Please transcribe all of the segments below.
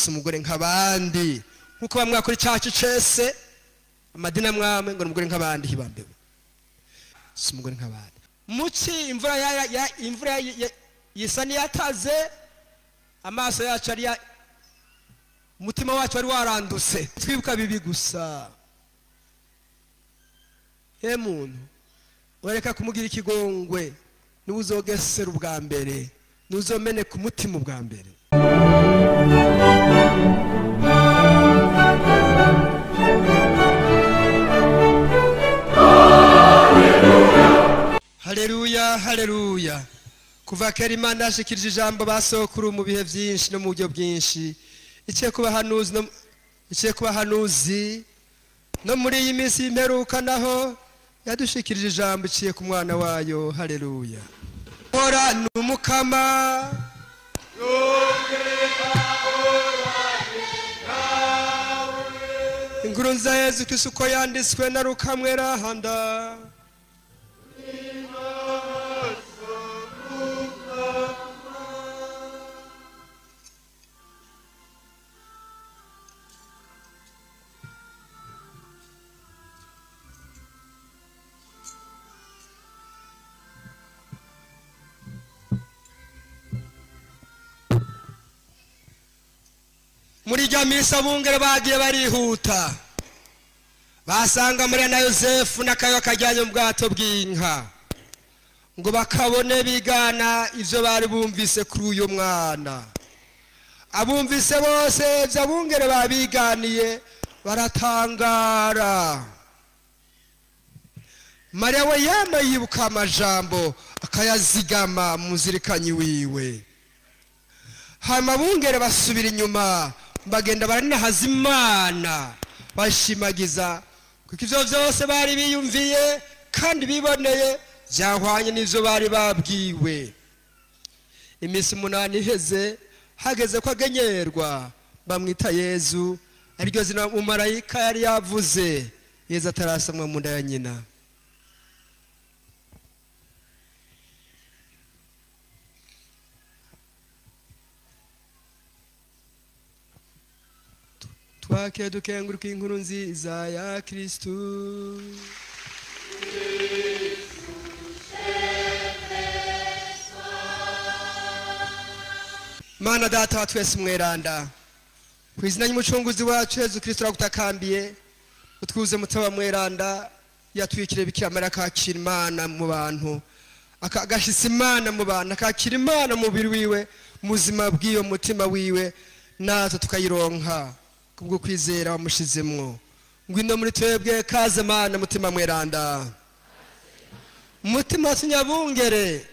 umugore nk'abandi nkuko bamwe akora cyacu cese amadina mwame ngo umugore nk'abandi hibambewe si umugore nk'abandi muci imvura yisani yataze amaso yacu ari umutima wacu wari waranduse twibuka bibi gusa muntu ureka kumugira ikigongwe n'uzogesera ubwa mbere n'uzomene ku mutima ubwa mbere haleluya haleluya kuva kera Imana yashikirije ijambo basokuru mu bihe byinshi no mu buryo bwinshi iciye kuba hanuzi no muri iyi minsi y'imperuka naho yadushikirije ijambo iciye ku mwana wayo haleluya ora numukama inkuru nziza Yesu Kristo uko yanditswe na Luka mwerahanda muri jamisa bungere bagiye barihuta basanga Maria na Yosefu n'akayo kajyanye mu bwato bw'inka ngo bakabone bigana ivyo bari bumvise kuri uyo mwana abumvise bose byabungere babiganiye baratangara Maria we yama yibuka amajambo akayazigama muzirikanyi wiwe hama bungere basubira inyuma bagenda baranahaza Imana bashimagiza kuko ivyo vyose bari biyumviye kandi biboneye byahwanye n'ivyo bari babwiwe imisi 8 iheze hageze ko agenyerwa bamwita Yezu ariryo zina umumarayika yari yavuze Yezu atarasamwa mu nda ya nyina twake dukenguruka inkuru nziza ya Kristo Mana data twese mweranda kwizina y'umucunguzi wacu Yesu Kristo ragutakambiye utwuze mutaba mweranda yatwikire Bikira Mariya akakira Imana mu bantu akagashisa Imana mu bantu akakira Imana mu mubiri wiwe muzima bw'iyo mutima wiwe nazo tukayironka kubwo kwizera wamushizemwo ngwino muri twebwe kaze Mana mutima mweranda mutima tunyabungere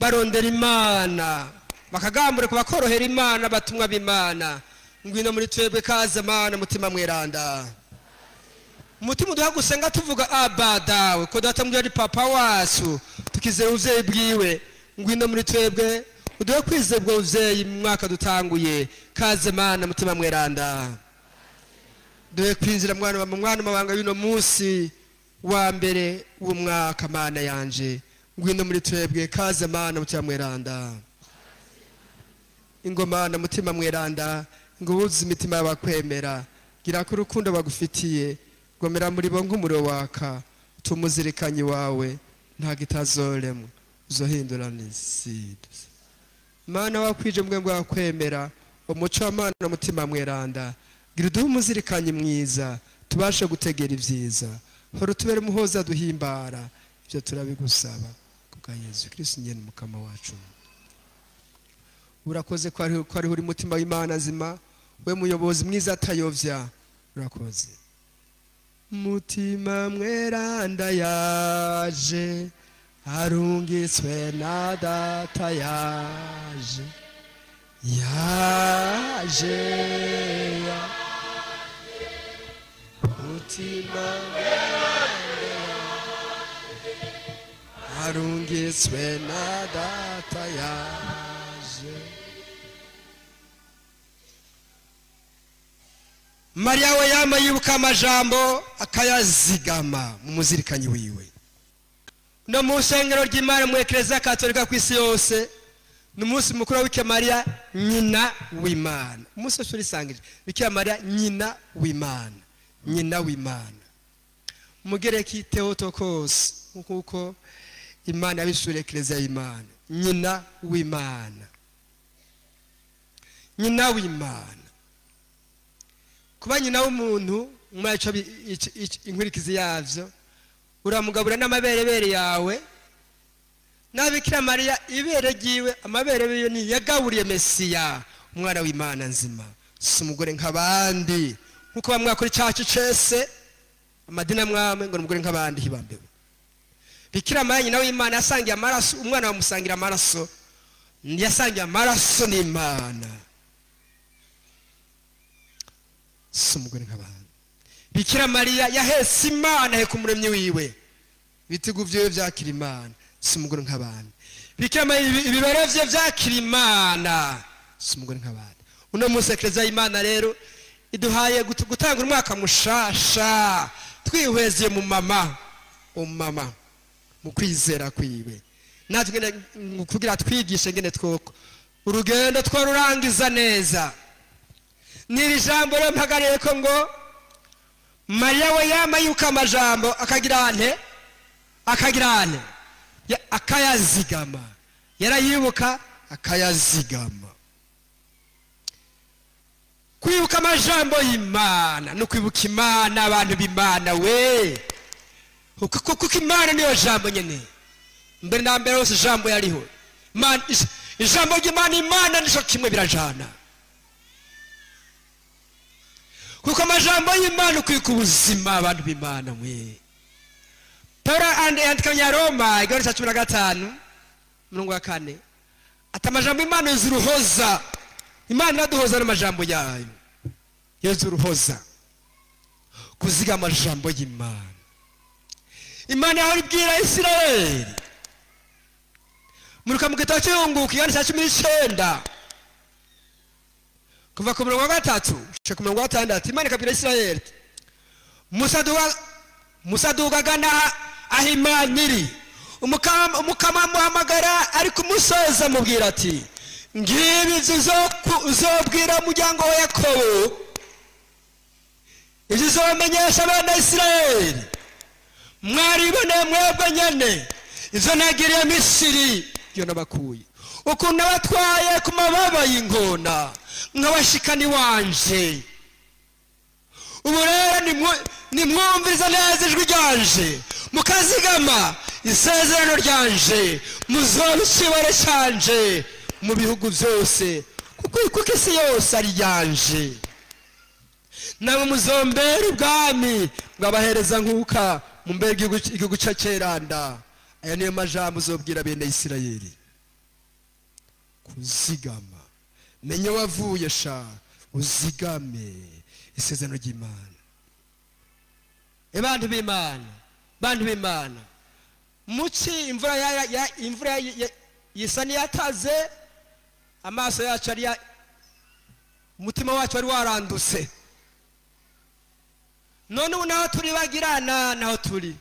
barondera Imana bakagambure kubakorohera Imana batumwa b'Imana ngwino muri twebwe kaze Mana mutima mweranda mutima duha gusenga tuvuga abadawe ko data muri papa wacu tukizera uvyeyi bwiwe ngwino muri twebwe uduhe kwizebwa uvyeyi mu mwaka dutanguye kaze Mana mutima mweranda duhe kwinjira mwana mabanga y'uno munsi wa mbere w'umwaka Mana yanje ngwino muri twebwe kaze Mana mutima mweranda ingomana mutima mweranda ngubuze imitima y'abakwemera gira ko urukundo bagufitiye gomera muri bo nk'umuro waka tumuzirikanyi wawe nta gitazoremwe uzohindurana isi Mana wakwije mbwe bwakwemera umuco w'Imana mutima mweranda gira uduhe umuzirikanyi mwiza tubashe gutegera ivyiza horo tubere muhoza duhimbara ivyo turabigusaba kubwa Yesu Kristo nyene mukama wacu urakoze ko ari uri mutima w'Imana zima we muyobozi mwiza atayovya urakoze mutima mweranda yaje arungitswe na data yaje mutima mweranda arungitswe na data yaje Maria we yama yibuka amajambo akayazigama mu muzirikanyi wiwe no mu shengero ry'Imana mu Eklezia Katolika kw'isi yose n'umunsi mukuru wa Bikira Mariya nyina w'Imana. Umunsi wose urisangije Bikira Mariya nyina w'Imana, nyina w'Imana. Mugereki Theotokos nkuko Imana yabishure Eklezia y'Imana, nyina w'Imana, nyina w'Imana. Kuba nyina w'umuntu mwaco inkurikizi yavyo, uramugabura n'amaberebere yawe. Na Bikira Mariya ibere giwe amabere biyo ni yagaburiye Mesiya, umwana w'Imana nzima, si umugore nk'abandi nkuko bamwakora icacu cese amadina mwame ngo umugore nk'abandi hibambewe. Bikira Mariya nyina w'Imana yasangiye amaraso, umwana bamusangira amaraso, yasangiye amaraso n'Imana, si umugore nk'abandi. Bikira Mariya yahese Imana he kumuremyi wiwe, ibitigu vyiwe vyakira Imana, si umugore nk'abandi. Bikira Mariya ibibero vye vyakira Imana, si umugore nk'abandi. Uno munsi Eklezia y'Imana rero iduhaye gutanga umwaka mushasha, twihwezeye mu mama, umama mu kwizera kwiwe. Natwe kugira twigishe ngene twoko urugendo twarurangiza neza. Niri jambo rero mpagariye ko ngo Mariya we yama yuka amajambo akagirane akayazigama, yarayibuka akayazigama. Kwibuka amajambo y'Imana no kwibuka Imana, abantu b'Imana we, kuko Imana niyo jambo nyene. Mbere na mbere hose jambo yariho. Ijambo ry'Imana, Imana nico kimwe birajana. Kuko amajambo y'Imana ukwika ubuzima abantu b'Imana we. Paulo andika mu Roma 15:4 ati amajambo y'Imana yuzuruhoza. Imana yaduhoza n'amajambo yayo, yuzuruhoza kuziga amajambo y'Imana. Imana yaho ibwira Isirayeli muruka mu gitabo cy'Iyunguka 19 kuva ku 3 gushika ku 6. Imana ikabwira Isirayeli, musadugagana aho Imana iri, umukama muhamagara ari kumusoza mubwira ati, ngibi uzobwira umuryango wa Yakobo, ibyo uzomenyesha abana Isirayeli, mwaribone mwebwe nyene izo nagiriye Misiri yo nabakuye, ukuntu nabatwaye ku mababa y'ingona nk'abashikani wanje. Ubu rero nimwumviriza neza ijwi ryanje, mukazigama isezerano ryanje, muzoba ikibare canje mu bihugu byose, kuko isi yose ari yanje. Namwe muzombera ubwami bwabahereza nkuka mu mbere igihugu cy'Akeranda. Aya niyo majambo uzobwira bene Isirayeli. Kuzigama, menya wavuye sha, uzigame isezerano ry'Imana. Abantu b'Imana, muci imvura yisani yataze, amaso yacu ari umutima wacu wari waranduse. None ubu naho turi bagirana, naho turi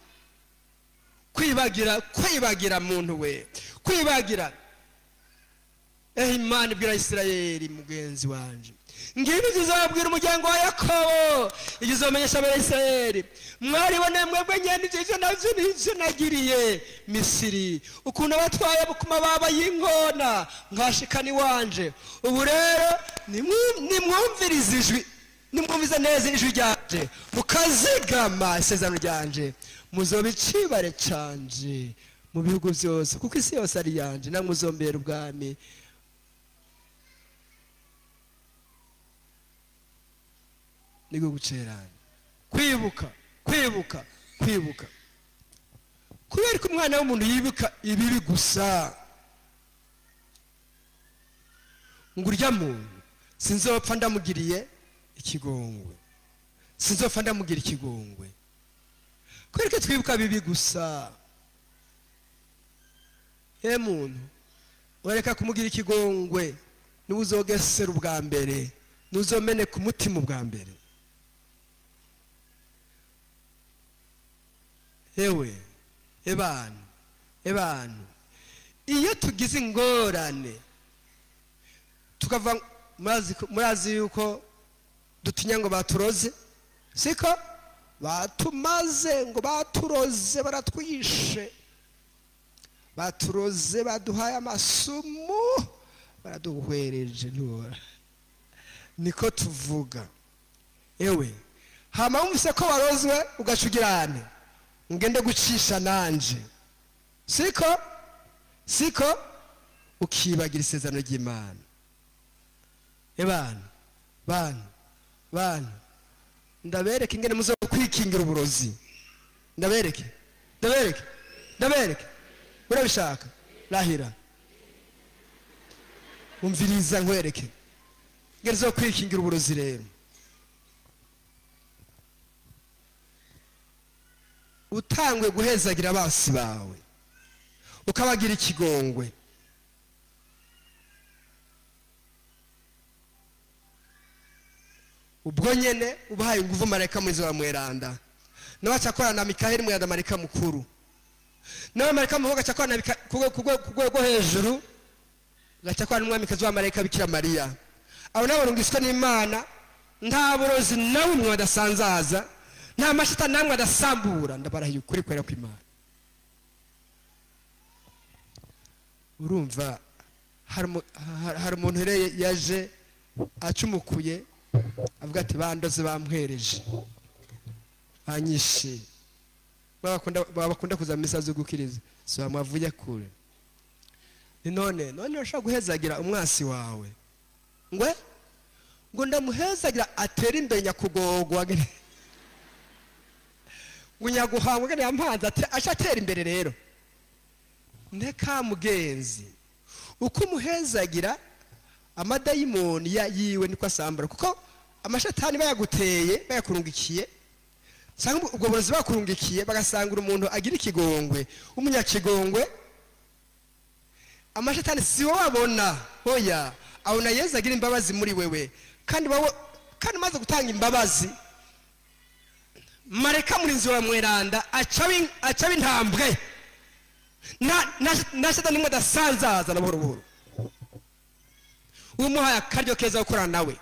kwibagira muntu we, kwibagira. Imana ibwira Isirayeli mugenzi wanje, ngibi zizabwira umuryango wa Yakobo, igizomenyesha abana Isirayeli, mwaribone mwebwe nyene ivyo navyo nivyo nagiriye Misiri, ukuntu abatwaye ku mababa y'ingona nkashikani wanje. Ubu rero nimwumviriza ijwi, nimwumviza neza ijwi ryanje, mukazigama isezerano ryanje, muzoba icibare canje mu bihugu byose, kuko isi yose ari yanje, namwe muzombera ubwami. Nigo gucerana, kwibuka. Kubera ko umwana w'umuntu yibuka ibibi gusa, ngurya muntu sinzopfa ndamugiriye ikigongwe, sinzopfa ndamugira ikigongwe. Kubera ko twibuka bibi gusa, muntu ureka kumugira ikigongwe, niwe uzogesera ubwa mbere, nuzomene ku mutima ubwa mbere. Ebanu, iyo tugize ingorane tukava murazi yuko dutinya ngo baturoze siko batumaze ngo baturoze baratwishe baturoze baduhaye amasumu baraduhwereje ntubora niko tuvuga ewe hama umvise ko warozwe ugacugirane ngende gucisha nanje siko ukibagira isezerano ry'Imana bana ndabereke ingene muzo kwikingira uburozi ndabereke urabishaka rahira umviriza nkwereke ingene zo kwikingira uburozi rero utangwe guhezagira abasi bawe ukabagira ikigongwe ubwo nyene ubahaye nguvu marayika mwiza wa mweranda nawe acakora na Mikaheli mweranda marayika mukuru nawe marayika muhoga acakora na kugwego hejuru gacakora n'umwamikazi wa marayika Bikira Mariya abo nabo rungiswe n'Imana nta burozi nawe umwe adasanzaza nta mashita namwe adasambura ndabarahiye ukuri kwera kw'Imana urumva hari umuntu yaje acumukuye avuga ati bandoze bamwereje anyishe bakunda kuza misa zo gukiriza so bamwavuye kure none urashaka guhezagira umwasi wawe ngo ndamuhezagira atera imbere nyakugogwa unyaguhangwa ngene yampanze ashatera imbere rero neka mugenzi uko muhezagira amadayimoni yiwe niko asambura kuko amashatani bayaguteye bayakurungikiye cyangwa ubwo burozi bakurungikiye bagasangura umuntu agira ikigongwe umunyakigongwe amashatani si wowe abona hoya abona Yesu agira imbabazi muri wewe kandi maze gutanga imbabazi marayika murinzi wa mweranda acabe intambwe na shetani nimwe adasanzaza na buhoro umuhaye akaryo keza gukorana nawe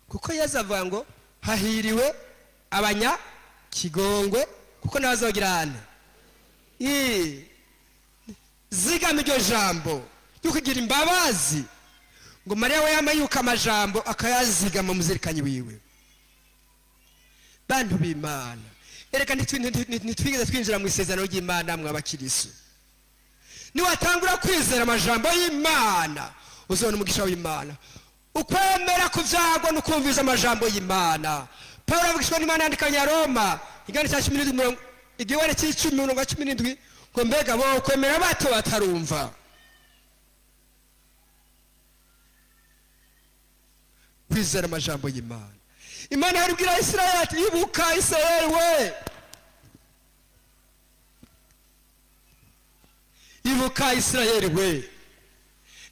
kuko Yesu avuga ngo hahiriwe abanyakigongwe kuko nazogirana zigama iryo jambo yukugira imbabazi ngo Mariya we yamayuka amajambo akayazigama muzirikanyi wiwe bantu b'Imana ereka ntitwigeze twinjira mu isezerano ry'Imana mw'abakirisu niwatangura kwizera amajambo y'Imana uzona umugisha w'Imana ukwemera kuvyagwa n'ukumviza amajambo y'Imana Paulo avugishwa n'Imana yandikanya Roma igani cya 10 igiwere c'10:17 ngo mbega bo kwemera bato batarumva kwizera amajambo y'Imana Imana yaribwira Israeli ati ibuka Israeli we ibuka Israeli we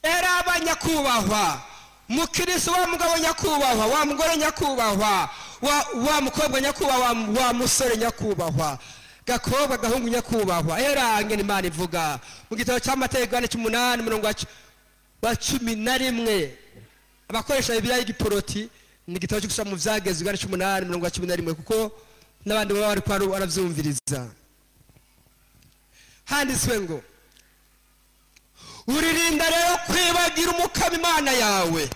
era abanyakubahwa mukiriso wa mugabo nyakubahwa wa mugore nyakubahwa wa mukobwa nyakubahwa wa musore nyakubahwa gakobwa gahungu nyakubahwa era ngene Imana ivuga mu gitabo cy'amategeko 8:11 abakoresha Bibiliya y'igiporoti ni gitabo cyo gusoma mu vyagezwe 8:11 kuko nabandi baba bari kwaro aravyumviriza handitswe ngo uririnda rero kwibagira umukama Imana yawe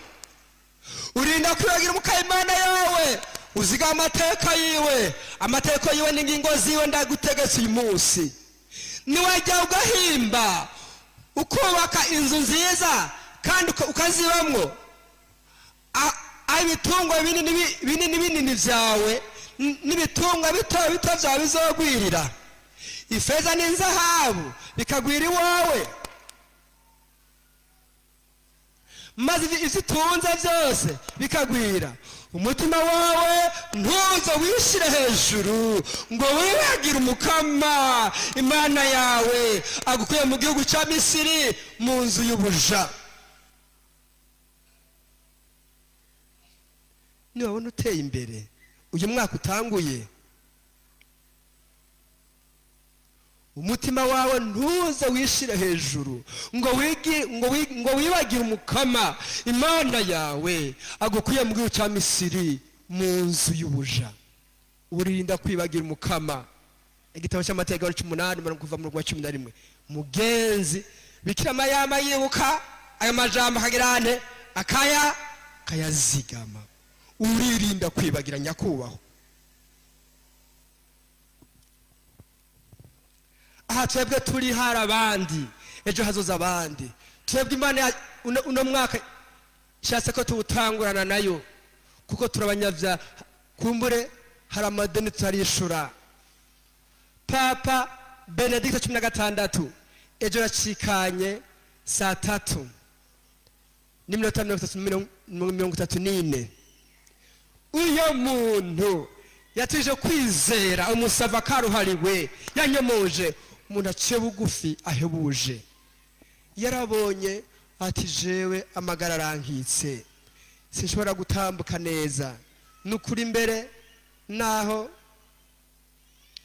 urinda kwibagira umukama Imana yawe uziga amateka yiwe amateka yiwe n'ingingo ziwe ndagutegetse uyu munsi niwajya ugahimba ukubaka inzu nziza kandi ukazibamwo ibitungwa binini vyawe n'ibitungwa bito vyawe bizogwirira ifeza n'inzahabu bikagwira iwawe maze izitunze byose bikagwira umutima wawe ntuzo wishire hejuru ngo wibagire umukama Imana yawe agukuye mu gihugu cya Misiri mu nzu y'ubuja niwabona uteye imbere uyu mwaka utanguye umutima wawe ntuze wishire hejuru ngo wibagire umukama imana yawe agukuye mu gihugu cya Misiri mu nzu y'ubuja. Urinda kwibagira umukama. Igitabo cy'Amategeko 8 kuva mu rwa 11. Mugenzi Bikira Mariya yibuka aya majambo akagirane akayazigama. Uririnda kwibagira nyakubaho. Aha twebwe turi hari abandi, ejo hazoza abandi. Twebwe Imana uno mwaka shatse ko tuwutangurana nayo kuko turabanyavya kumbure hari amadeni tutarishura. Papa Benedicto 16 ejo yacikanye saa 3 n'iminota 34. Uyo muntu yatije kwizera umusava karuhariwe yanyemoje umuntu aciye bugufi ahebuje. Yarabonye ati jewe amagara arankitse sinshobora gutambuka neza nukuri imbere naho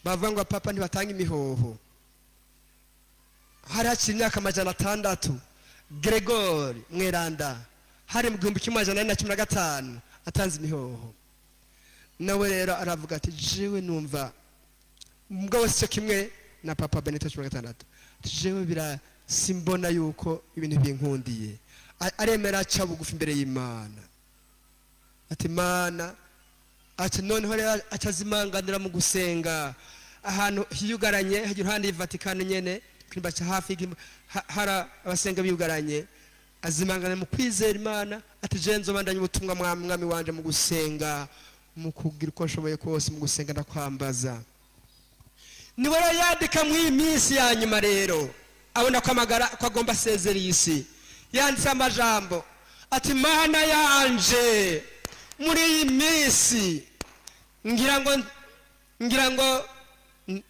bavuga ngo papa ntibatanga imihoho. Hari hakiri imyaka 600 Gregory Mweranda hari mu 1915 atanze imihoho. Nawe rero aravuga ati jewe numva mugabo cyo kimwe na papa Benedicto 16 jewe bira simbona yuko ibintu binkundiye. Aremera aca bugufi imbere y'Imana ati Mana ati noneho rero acazimanganira mu gusenga ahantu hiyugaranye hagira handi y'Vatikano nyene kimba cya hafi hara abasenga biyugaranye azimangana mu kwizera Imana ati jenzo bandanye ubutumwa mwami wanje mu gusenga mu kugira uko nshoboye kose mu gusenga ndakwambaza. Niwe yandika mu iminsi ya nyuma rero abona ko amagara ko agomba sezera isi yanditse amajambo ati Mana yanje muri iyi minsi ngira ngo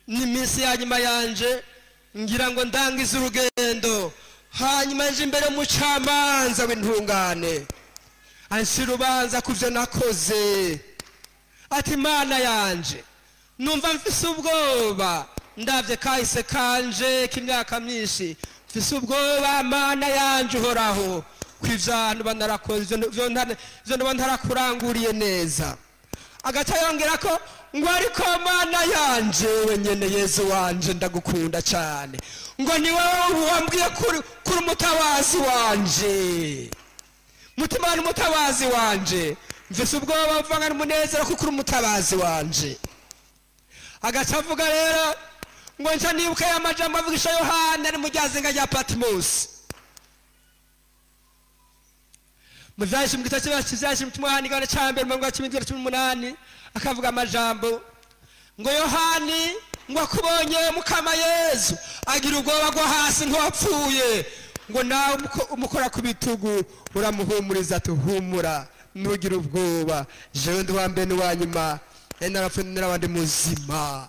ni minsi ya nyuma yanje ngira ngo ndangize urugendo hanyuma nje imbere mu camanza w'intungane anshira ubanza kuvyo nakoze. Ati Mana yanje numva mfise ubwoba ndavye kahise kanje k'imyaka myinshi mfise ubwoba Mana yanje uhoraho kw'ivyantu banarakoze ivyo ntarakuranguriye neza. Agaca yongera ko ngo ariko Mana yanje wenyene Yezu wanje ndagukunda cyane ngo ni wowe wambwiye kuri umutabazi wanje mutima n'umutabazi wanje mfise ubwoba mvanga n'umunezero kuko uri umutabazi wanje. Agaca avuga rero ngo nca nibuka ya majambo avugisha Yohana ari mu ryazinga rya Patmos mu vyahise mu gitabo cy'Ivyahise mu Yohana igabane ca mbere mu mwaka wa 18 akavuga amajambo ngo Yohani ngo akubonye mukama Yezu agira ubwoba bwo hasi nk'uwapfuye ngo nawe umukora ku bitugu uramuhumuriza ati humura nugira ubwoba jewe ndi wambe n'uwanyuma narapfuye n'abandi muzima.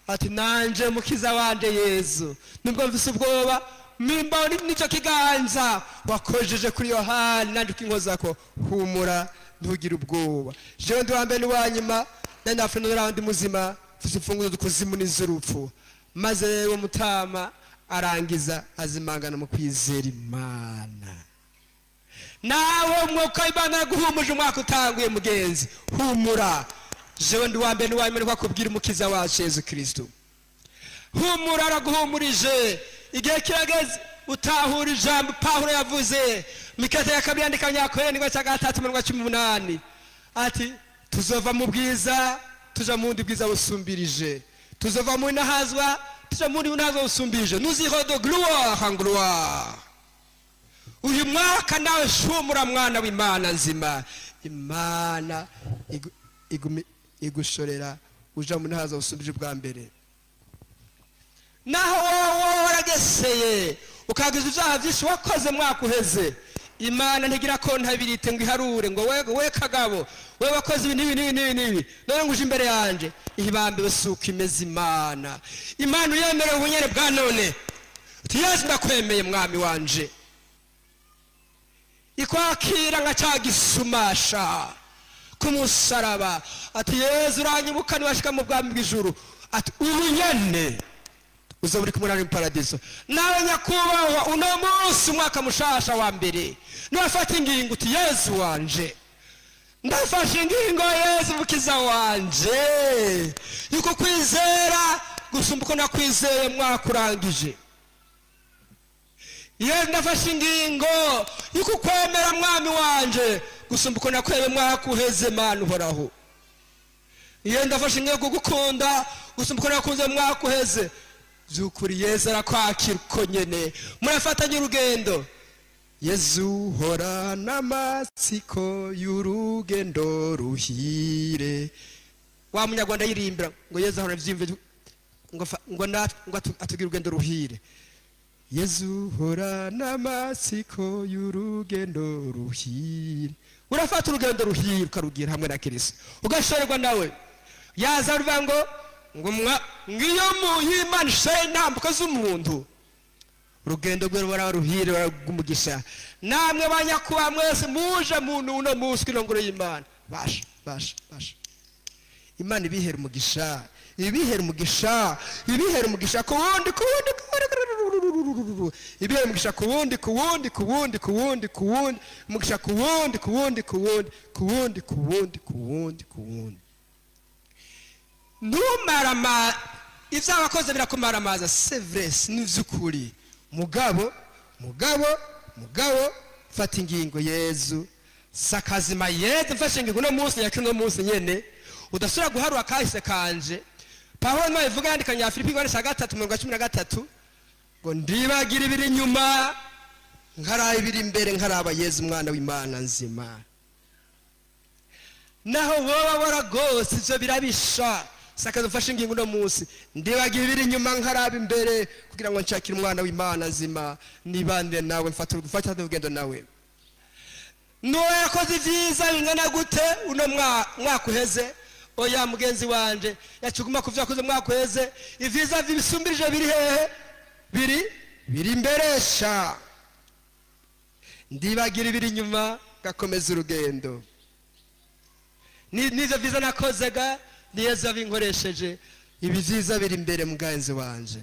Ati nanje mukiza wanje Yezu nubwo mfise ubwoba mimba nico kiganza wakojeje kuri Yohani nanje ukinkoza ko humura ntugira ubwoba jewe ndi wambe n'uwanyuma narapfuye n'abandi muzima mfise imfunguzo dukuzimu n'izurupfu. Maze rero mutama arangiza azimangana mu kwizera Imana. Nawe mwuka w'Imana yaguhumuje umwaka utanguye mugenzi humura jewe ndi wambe n'uwanyuma niko akubwira umukiza wacu Yezu Kristo. Humura araguhumurije igihe kirageze utahura ijambo Pawulo yavuze mikate ya kabiri yandika Abanyakorintho cya 3:18 ati tuzova mu bwiza tuja mu ndi bwiza busumbirije tuzova mu nahazwa tuja mu ndi nahazwa busumbirije nous irons de gloire en gloire. Uyu mwaka nawe shumura mwana w'Imana nzima Imana igushorera uja mu nahazwa busumbirije bwa mbere. Naho wowe warageseye ukagiza ivyaha vyinshi wakoze mwaka uheze Imana ntigira kontabirite ngo iharure ngo we kagabo we wakoze ibi none ngo uje imbere yanje ihibambe suko imeze Imana uyemere ubunyere bwa none uti Yesu ndakwemeye mwami wanje ikwakira nka cagisumasha kumusaraba ati Yesu uranyibuka niwashika mu bwami bw'ijuru ati ubunyene uzoburi kumwe nawe mu paradiso. Nawe nyakubahwa uno munsi umwaka mushasha wa mbere nafata ingingo uti Yesu wanje ndafashe ingingo Yesu mukiza wanje yuko kwizera gusumba uko nakwizeye mwaka urangije. Yesu ndafashe ingingo yuko kwemera mwami wanje gusumba uko nakwemeye mwaka uheze Mana uhoraho. Yesu ndafashe ingingo kugukunda gusumba uko nakunze mwaka uheze. Byukuri Yesu arakwakira uko nyene murafatanye urugendo. Yesu horana amatsiko y'urugendo ruhire. Wa munyarwanda yirimbira ngo Yesu ahora vyimve ngo atugira urugendo ruhire. Yesu horana amatsiko y'urugendo ruhire. Urafata urugendo ruhire ukarugira hamwe na Kristo ugashorerwa nawe. Yaza ruvango ngiyo muhimana ishaye ntambuka z'umuntu urugendo rwe ruhire baragumugisha. Namwe banyakuba mwese muje muntu uno munsi kwirongoro y'Imana basha Imana ibihera umugisha ibihera umugisha kuwundi ibihera umugisha kuwundi umugisha kuwundi numarama ivyo abakoze birakumaramaza c'est vrai n'ivyukuri mugabo fata ingingo Yesu sakazima Yesu mfashe ingingo no munsi yakino munsi nyene udasura guharura kahise kanje. Pawulo no ivuga yandikanya ya Filipi 3:13 ngo ndibagira ibiri inyuma nkara ibiri imbere nkaraba Yesu mwana w'Imana nzima. Naho woba waragose ivyo birabisha sakaza ufashe ingingo no munsi ndibagira ibiri inyuma nkaraba imbere kugira ngo nshakire umwana w'Imana nzima nibande nawe mfata urugendo nawe. No yakoze ivyiza bingana gute uno mwaka uheze. Oya mugenzi wanje yacuguma kuvya koze mwaka uheze ivyiza bisumbirije biri hehe biri imberesha. Ndibagira ibiri inyuma gakomeza urugendo. Nizo vyiza nakozega ni Yesu abinkoresheje ibi vyiza biri imbere mugenzi wanje.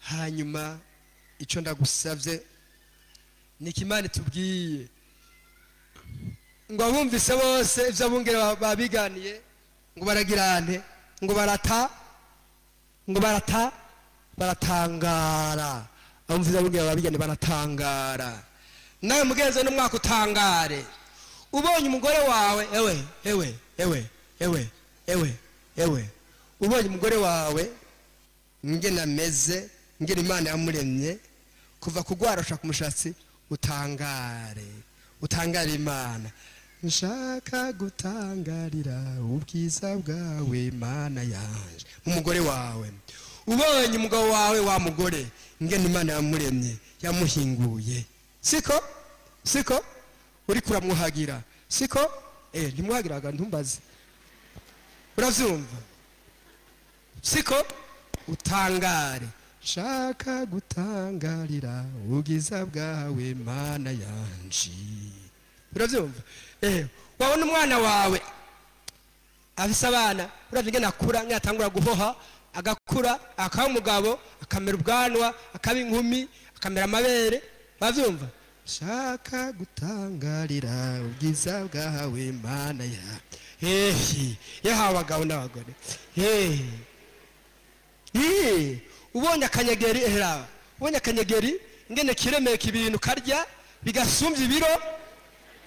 Hanyuma ico ndagusavye nikimana tubwiye ngo abumvise bose ivyo abungere babiganiye ngo baragirane ngo baratangara. Abumvise abungere babiganiye baratangara. Nawe mugenzi no mwaka utangare ubonye umugore wawe ewe ubonye umugore wawe ngene ameze ngene Imana yamuremye kuva kugwarasha ku mushatsi utangare Imana. Nshaka gutangarira ubwiza bwawe Mana yanje. Umugore wawe ubonye umugabo wawe wa mugore ngene Imana yamuremye yamuhinguye siko uri kuramwuhagira siko ntimuhagiraga ntumbaze uravyumva siko utangare. Shaka gutangarira ubwiza bwawe Mana yanje. Uravyumva wabona umwana wawe afise abana uravye nakura nyatangura guhoha agakura akaba umugabo akamera ubwanwa akaba inkumi akamera amabere bavyumva. Shaka gutangarira ubwiza bwawe Mana yanje. Yahawe abagabo n'abagore ubonye akanyegeri ubonye akanyegeri ngene kiremeka ibintu karya bigasumbya ibiro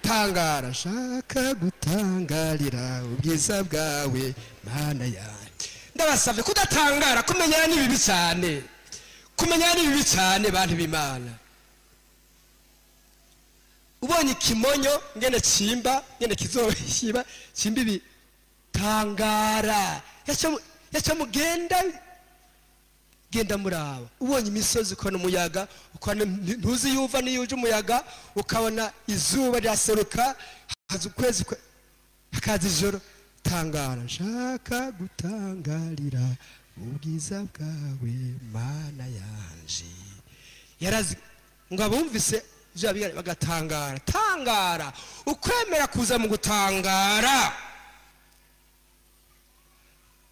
tangara. Shaka gutangarira ubwiza bwawe Mana yanje. Ndabasavye kudatangara kumenyana n'ibibi cyane bantu b'Imana. Ubonye kimonyo ngene cimba ngene kizohiba cimba ibi tangara. Yacha mugenda muraba ubonye imisozi ukona umuyaga ukona ntuzi yuva niyuje umuyaga ukabona izuba ryaseruka haza ukwezi hakaza ijoro tangara. Nshaka gutangarira ubwiza bwawe Mana yanje. ngo abumvise bagatangara. Tangara, ukwemera kuza mu gutangara.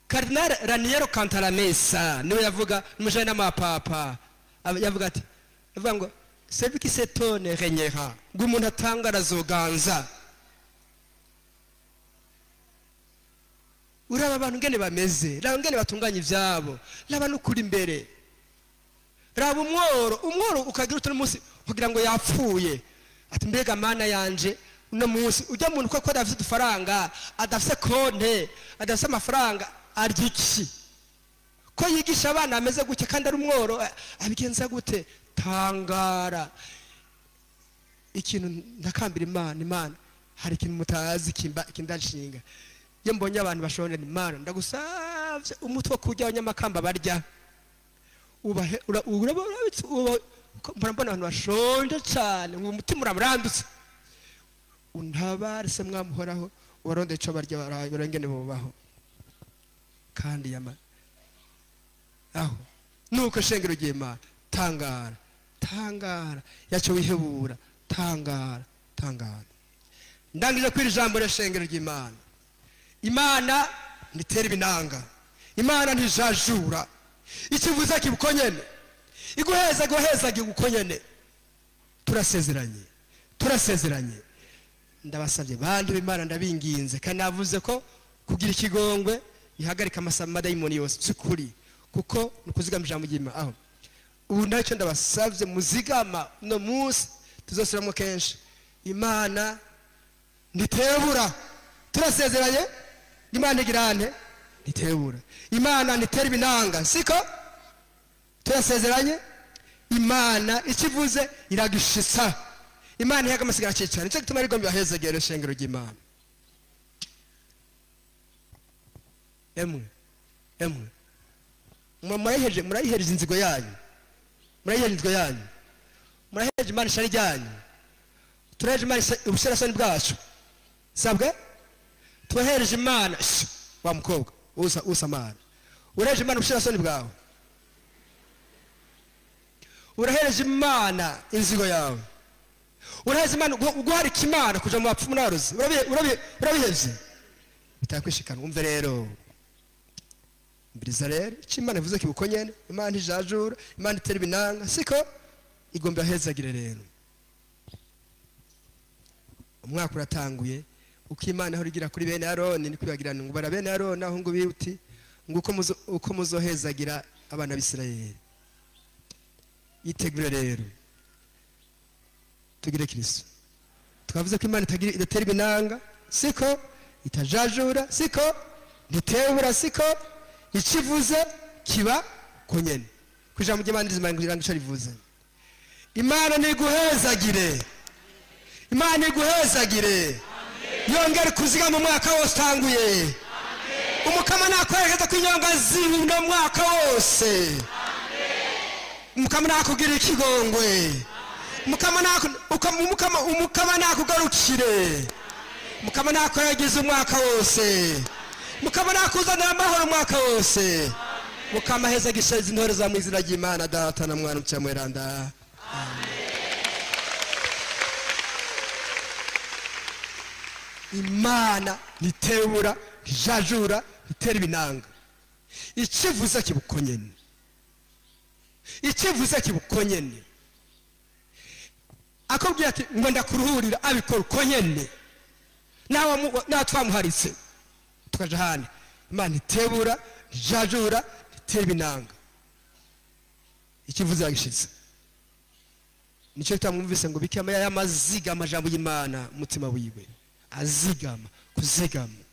Cardinal Raniero Cantalamessa niwe yavuga n'umujana n'amapapa, yavuga ati, yavuga ngo celui qui s'étonne régnera, ngo umuntu atangara azoganza. Uraba abantu ngene bameze, raba ngene batunganya ivyabo, raba n'ukuri imbere, raba umworo ukagira utu munsi kugira ngo yapfuye, ati mbega mana yanje uno munsi ujya muntu ko adafite udufaranga, adafite konte, adafite amafaranga, arya iki? Ko yigisha abana ameze gutya kandi ari umworo, abigenza gute? Tangara. Ikintu ndakambira Imana, hari ikintu mutazi kindanshinga. Iyo mbonye abantu bashonje, Imana ndagusavye umutwe kujya abanyamakamba barya, mbona abantu bashonje cyane, umutima uramurambitse, untabare se mwamuhoraho, ubaronde ico barya barengene bubaho. Kandi yama aho nuko shengero ry'Imana, tangara yaco wihebura, tangara. Ndangije kwiri jambo re shengero ry'Imana. Imana nitera ibinanga, Imana ntijajura, ikivuza kibukonyene, iguheza gukonyene. Turasezeranye. Ndabasabye bandi b'Imana, ndabinginze kandi navuze ko kugira ikigongwe ihagarika amadayimoni yose cyukuri, kuko nukuzigama ijambo ry'Imana. Aho ubu ntacyo ndabasabye muzigama no munsi tuzosubiramo kenshi. Imana ntitebura, turasezeranye. Imana igirane ntitebura, Imana ntitera ibinanga, siko turasezeranye. Imana ikivuze iragishitsa, Imana ihaga amasigara cyane. Nicyo gituma rigomba bahezegere shengero ry'Imana. Emwe murayihereje inzigo yanyu, murayihereje Imana ishari ryanyu, turahereje Imana ubushirasoni bwacu, sabwe tubahereje Imana. Wa mukobwa usamara, urahereje Imana ubushirasoni bwawe, urahereje Imana inzigo yawe, urahereje Imana guharika Imana kuja mu bapfumu n'abarozi, urabihevye bitakwishikana. Umve rero, mbiriza rero icyo Imana ivuze kibukonyene. Imana ntijajura, Imana itera ibinanga, siko igomba hezagire. Rero umwaka uratanguye, uko Imana aho igira kuri bene Aroni ni kwibagirana ngo bara bene Aroni aho ngo biuti ngo uko muzohezagira abana b'Isirayeli. Yitegure rero tugire Kristo. Twavuze ko Imana idatera ibinanga, siko itajajura, siko ntitebura, siko ikivuze kiba konyene. Kujambo ry'Imana rizimana ngo rivuze. Imana niguhezagire, Imana iguhezagire, yongere kuzigama umwaka wose utanguye. Umukama nakwerekeza kwinyonga zino mwaka wose, umukama nakugira ikigongwe, umukama nakugarukire, umukama nakwerekeza umwaka wose, umukama nakuzanira amahoro umwaka wose. Mukama hezagisha izi ntore za mu izina ry'Imana Data na Mwana n'Umutima Mweranda. Imana nitebura, ntijajura, ntitera ibinanga. Ikivuze kibukonyene, akubwira ati ngo ndakuruhurira, abikora ukonyene. Nawe twamuharitse tukaja hane. Imana itebura, ntijajura, ntitera ibinanga. Ikivuze yagishitse. Nicyo tutamwumvise ngo bikama y'amaziga amajambo y'Imana umutima wiwe, azigama kuzigama.